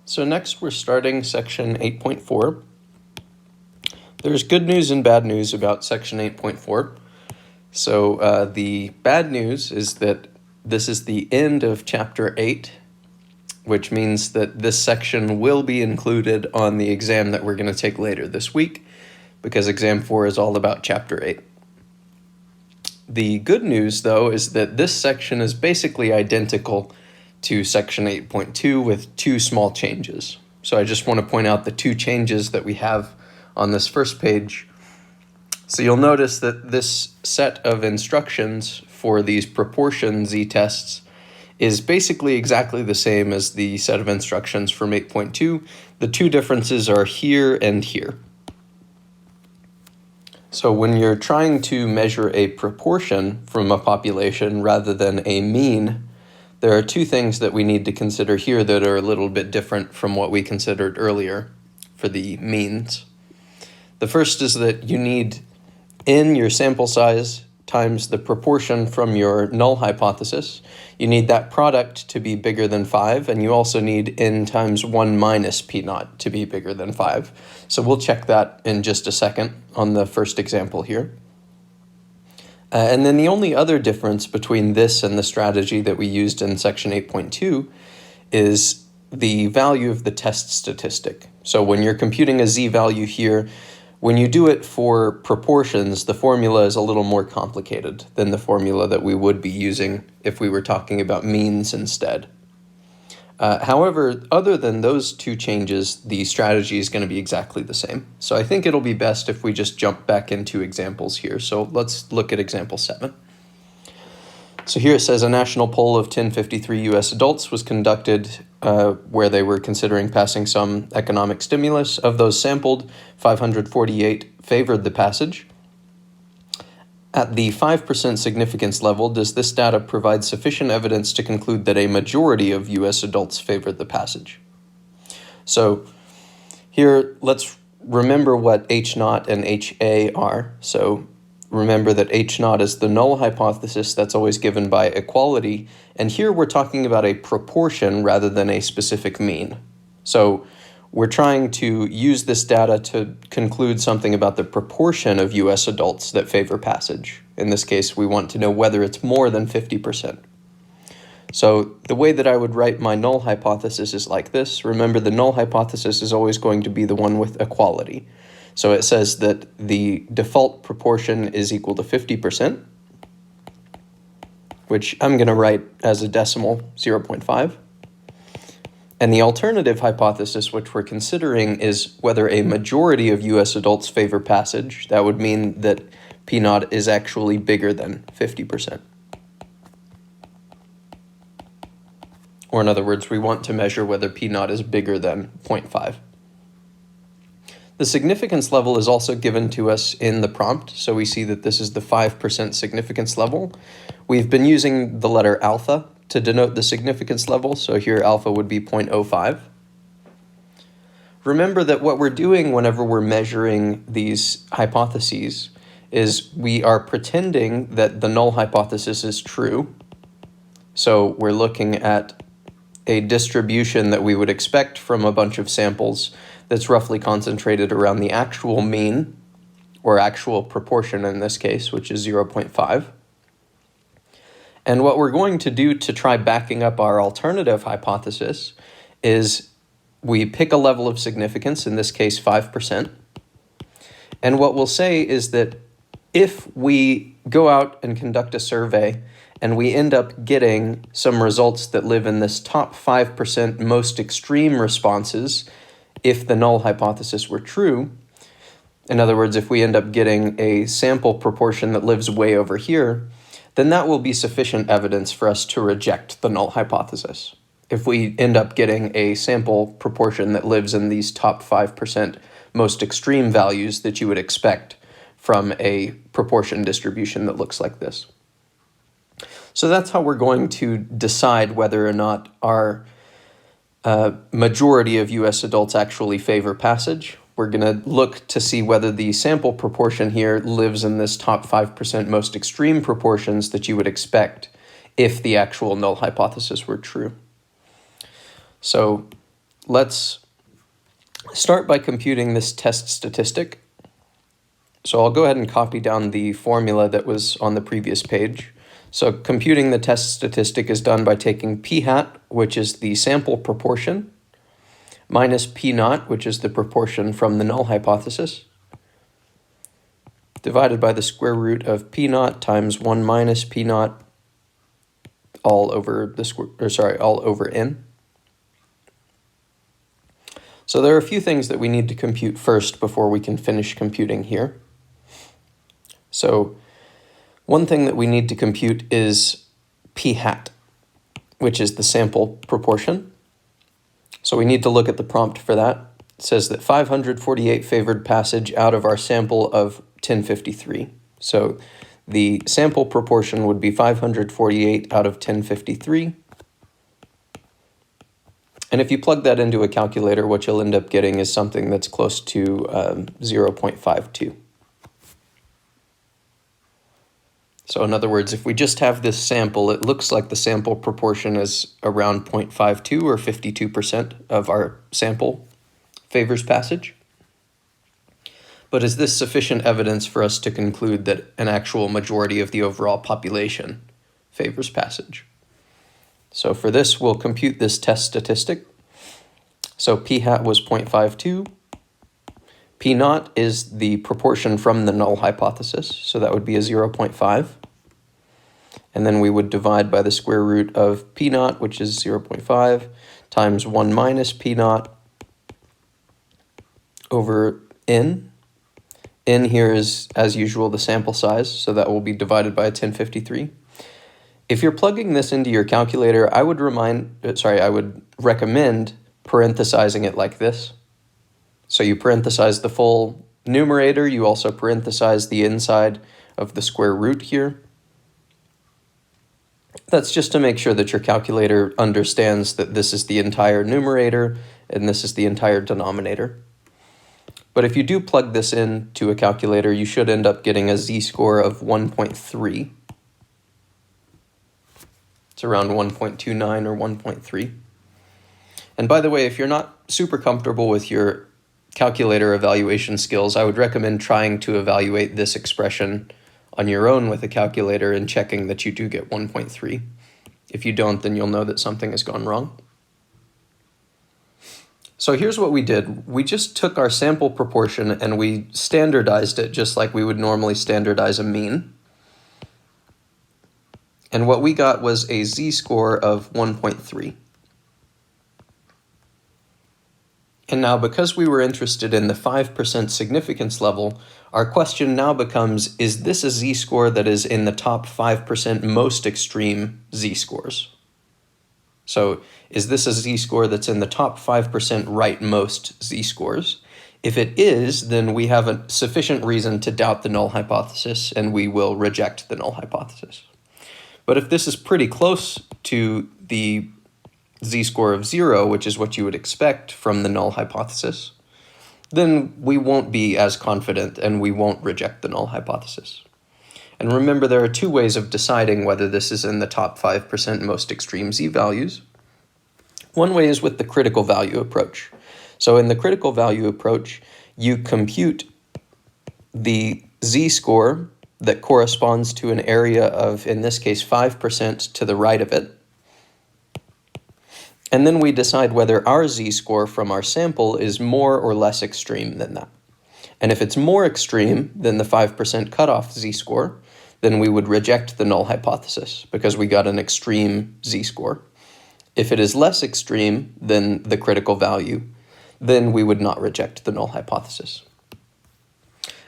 So next we're starting section 8.4. There's good news and bad news about section 8.4. So the bad news is that this is the end of chapter 8, which means that this section will be included on the exam that we're going to take later this week, because exam 4 is all about chapter 8. The good news, though, is that this section is basically identical to section 8.2 with two small changes. So I just want to point out the two changes that we have on this first page. So you'll notice that this set of instructions for these proportion z-tests is basically exactly the same as the set of instructions from 8.2. The two differences are here and here. So when you're trying to measure a proportion from a population rather than a mean, there are two things that we need to consider here that are a little bit different from what we considered earlier for the means. The first is that you need n, your sample size, times the proportion from your null hypothesis. You need that product to be bigger than 5, and you also need n times 1 minus p naught to be bigger than 5. So we'll check that in just a second on the first example here. And then the only other difference between this and the strategy that we used in section 8.2 is the value of the test statistic. So when you're computing a z-value here, when you do it for proportions, the formula is a little more complicated than the formula that we would be using if we were talking about means instead. However, other than those two changes, the strategy is going to be exactly the same. So I think it'll be best if we just jump back into examples here. So let's look at example 7. So here it says a national poll of 1053 U.S. adults was conducted where they were considering passing some economic stimulus. Of those sampled, 548 favored the passage. At the 5% significance level, does this data provide sufficient evidence to conclude that a majority of U.S. adults favored the passage? So here, let's remember what H0 and HA are. So remember that H0 is the null hypothesis that's always given by equality, and here we're talking about a proportion rather than a specific mean. So we're trying to use this data to conclude something about the proportion of U.S. adults that favor passage. In this case, we want to know whether it's more than 50%. So the way that I would write my null hypothesis is like this. Remember, the null hypothesis is always going to be the one with equality. So it says that the default proportion is equal to 50%, which I'm going to write as a decimal, 0.5. And the alternative hypothesis, which we're considering, is whether a majority of U.S. adults favor passage. That would mean that P naught is actually bigger than 50%. Or in other words, we want to measure whether P naught is bigger than 0.5. The significance level is also given to us in the prompt, so we see that this is the 5% significance level. We've been using the letter alpha to denote the significance level, so here alpha would be 0.05. Remember that what we're doing whenever we're measuring these hypotheses is we are pretending that the null hypothesis is true. So we're looking at a distribution that we would expect from a bunch of samples that's roughly concentrated around the actual mean, or actual proportion in this case, which is 0.5. And what we're going to do to try backing up our alternative hypothesis is we pick a level of significance, in this case 5%. And what we'll say is that if we go out and conduct a survey and we end up getting some results that live in this top 5% most extreme responses, if the null hypothesis were true, in other words, if we end up getting a sample proportion that lives way over here, then that will be sufficient evidence for us to reject the null hypothesis. If we end up getting a sample proportion that lives in these top 5% most extreme values that you would expect from a proportion distribution that looks like this. So that's how we're going to decide whether or not our majority of U.S. adults actually favor passage. We're going to look to see whether the sample proportion here lives in this top 5% most extreme proportions that you would expect if the actual null hypothesis were true. So let's start by computing this test statistic. So I'll go ahead and copy down the formula that was on the previous page. So computing the test statistic is done by taking p hat, which is the sample proportion, minus p naught, which is the proportion from the null hypothesis, divided by the square root of p naught times 1 minus p naught all over n. So there are a few things that we need to compute first before we can finish computing here. So one thing that we need to compute is p hat, which is the sample proportion. So we need to look at the prompt for that. It says that 548 favored passage out of our sample of 1053. So the sample proportion would be 548 out of 1053. And if you plug that into a calculator, what you'll end up getting is something that's close to 0.52. So in other words, if we just have this sample, it looks like the sample proportion is around 0.52 or 52% of our sample favors passage. But is this sufficient evidence for us to conclude that an actual majority of the overall population favors passage? So for this, we'll compute this test statistic. So p hat was 0.52. P naught is the proportion from the null hypothesis, so that would be a 0.5. And then we would divide by the square root of p naught, which is 0.5, times 1 minus p naught over n. N here is, as usual, the sample size, so that will be divided by 1053. If you're plugging this into your calculator, I would recommend parenthesizing it like this. So you parenthesize the full numerator, you also parenthesize the inside of the square root here. That's just to make sure that your calculator understands that this is the entire numerator and this is the entire denominator. But if you do plug this into a calculator, you should end up getting a z-score of 1.3. It's around 1.29 or 1.3. And by the way, if you're not super comfortable with your calculator evaluation skills, I would recommend trying to evaluate this expression on your own with a calculator and checking that you do get 1.3. If you don't, then you'll know that something has gone wrong. So here's what we did. We just took our sample proportion and we standardized it just like we would normally standardize a mean. And what we got was a z-score of 1.3. And now, because we were interested in the 5% significance level, our question now becomes, is this a z-score that is in the top 5% most extreme z-scores? So is this a z-score that's in the top 5% rightmost z-scores? If it is, then we have a sufficient reason to doubt the null hypothesis, and we will reject the null hypothesis. But if this is pretty close to the z-score of 0, which is what you would expect from the null hypothesis, then we won't be as confident and we won't reject the null hypothesis. And remember, there are two ways of deciding whether this is in the top 5% most extreme z-values. One way is with the critical value approach. So in the critical value approach, you compute the z-score that corresponds to an area of, in this case, 5% to the right of it. And then we decide whether our z-score from our sample is more or less extreme than that. And if it's more extreme than the 5% cutoff z-score, then we would reject the null hypothesis because we got an extreme z-score. If it is less extreme than the critical value, then we would not reject the null hypothesis.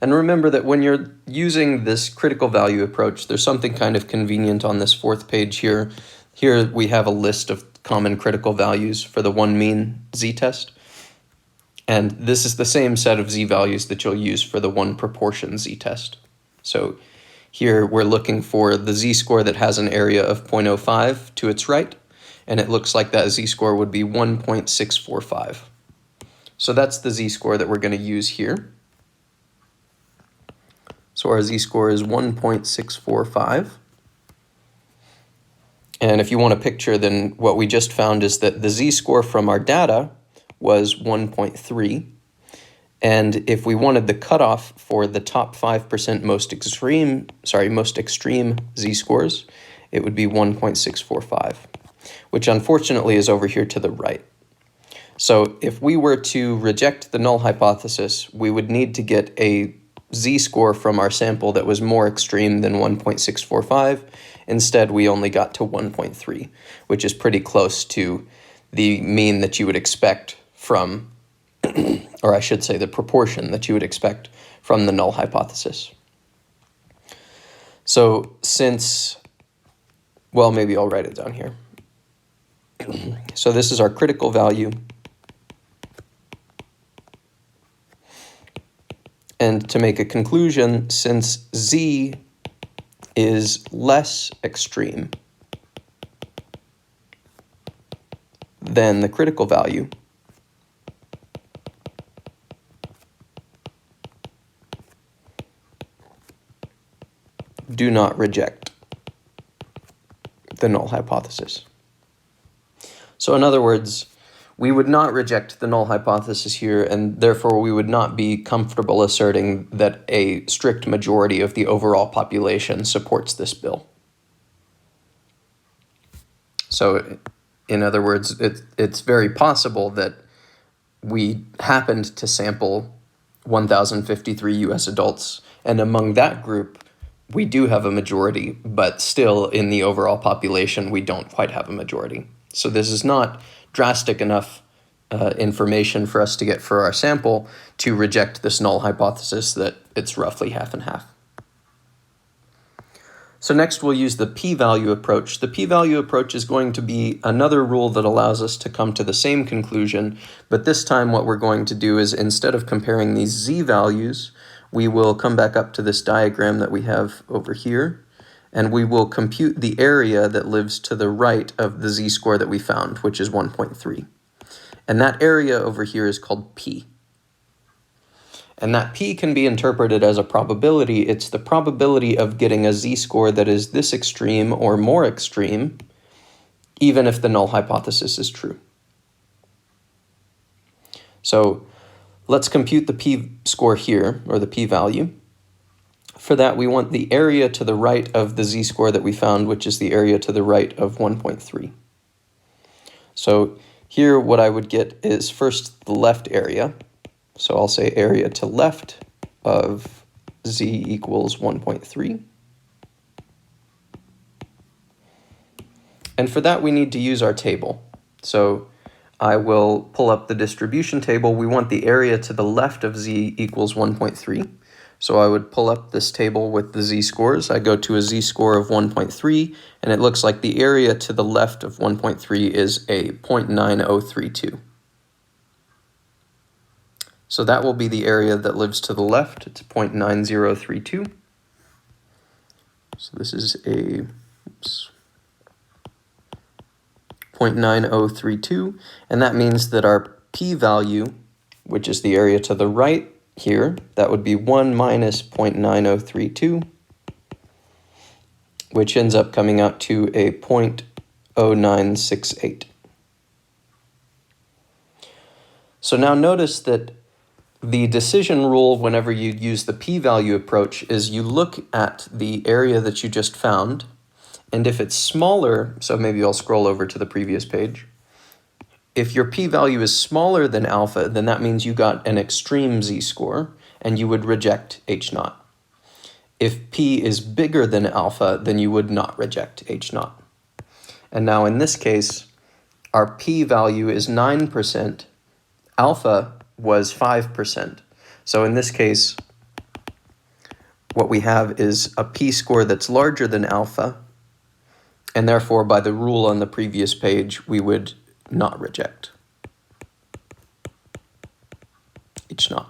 And remember that when you're using this critical value approach, there's something kind of convenient on this fourth page here. Here we have a list of common critical values for the one mean z-test. And this is the same set of z-values that you'll use for the one proportion z-test. So here we're looking for the z-score that has an area of 0.05 to its right, and it looks like that z-score would be 1.645. So that's the z-score that we're going to use here. So our z-score is 1.645. And if you want a picture, then what we just found is that the z-score from our data was 1.3. And if we wanted the cutoff for the top 5% most extreme z-scores, it would be 1.645, which unfortunately is over here to the right. So if we were to reject the null hypothesis, we would need to get a z-score from our sample that was more extreme than 1.645. Instead, we only got to 1.3, which is pretty close to the mean that you would expect from, or I should say the proportion that you would expect from the null hypothesis. So since, well, maybe I'll write it down here. So this is our critical value. And to make a conclusion, since z is less extreme than the critical value, do not reject the null hypothesis. So in other words, we would not reject the null hypothesis here, and therefore we would not be comfortable asserting that a strict majority of the overall population supports this bill. So in other words, it's very possible that we happened to sample 1,053 US adults, and among that group, we do have a majority, but still in the overall population, we don't quite have a majority. So this is not drastic enough information for us to get for our sample to reject this null hypothesis that it's roughly half and half. So next we'll use the p-value approach. The p-value approach is going to be another rule that allows us to come to the same conclusion, but this time what we're going to do is instead of comparing these z-values, we will come back up to this diagram that we have over here, and we will compute the area that lives to the right of the z-score that we found, which is 1.3. And that area over here is called p. And that p can be interpreted as a probability. It's the probability of getting a z-score that is this extreme or more extreme, even if the null hypothesis is true. So let's compute the p-score here, or the p-value. For that, we want the area to the right of the z-score that we found, which is the area to the right of 1.3. So here what I would get is first the left area. So I'll say area to left of z equals 1.3. And for that, we need to use our table. So I will pull up the distribution table. We want the area to the left of z equals 1.3. So I would pull up this table with the z-scores. I go to a z-score of 1.3, and it looks like the area to the left of 1.3 is a 0.9032. So that will be the area that lives to the left. It's 0.9032. So this is a 0.9032, and that means that our p-value, which is the area to the right here, that would be 1 minus 0.9032, which ends up coming out to a 0.0968. So now notice that the decision rule whenever you use the p-value approach is you look at the area that you just found, and if it's smaller, so maybe I'll scroll over to the previous page, if your p-value is smaller than alpha, then that means you got an extreme z-score, and you would reject h0. If p is bigger than alpha, then you would not reject h0. And now in this case, our p-value is 9%, alpha was 5%. So in this case, what we have is a p-score that's larger than alpha, and therefore by the rule on the previous page, we would not reject h0.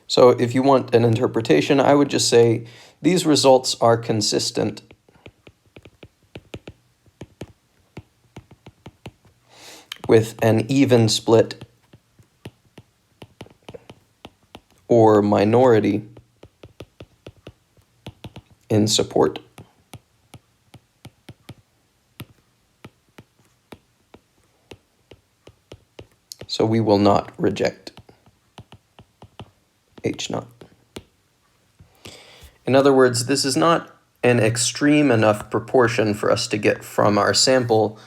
So if you want an interpretation, I would just say these results are consistent with an even split or minority in support. So we will not reject H naught. In other words, this is not an extreme enough proportion for us to get from our sample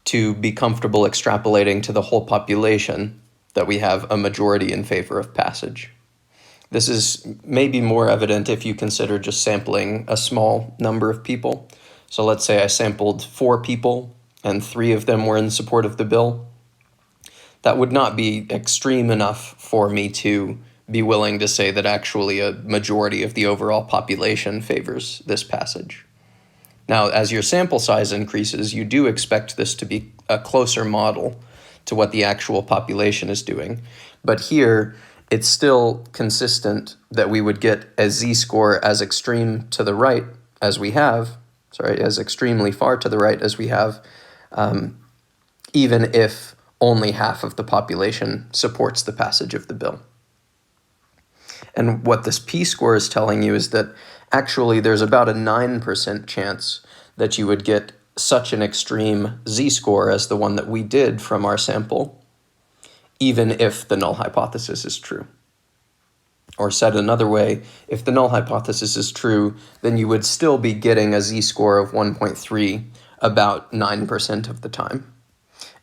to be comfortable extrapolating to the whole population that we have a majority in favor of passage. This is maybe more evident if you consider just sampling a small number of people. So let's say I sampled 4 people and 3 of them were in support of the bill. That would not be extreme enough for me to be willing to say that actually a majority of the overall population favors this passage. Now, as your sample size increases, you do expect this to be a closer model to what the actual population is doing. But here, it's still consistent that we would get a z-score as extreme to the right as we have, as extremely far to the right as we have, even if only half of the population supports the passage of the bill. And what this p-score is telling you is that actually there's about a 9% chance that you would get such an extreme z-score as the one that we did from our sample, even if the null hypothesis is true. Or said another way, if the null hypothesis is true, then you would still be getting a z-score of 1.3 about 9% of the time.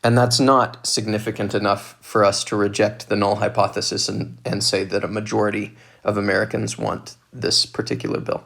And that's not significant enough for us to reject the null hypothesis and say that a majority of Americans want this particular bill.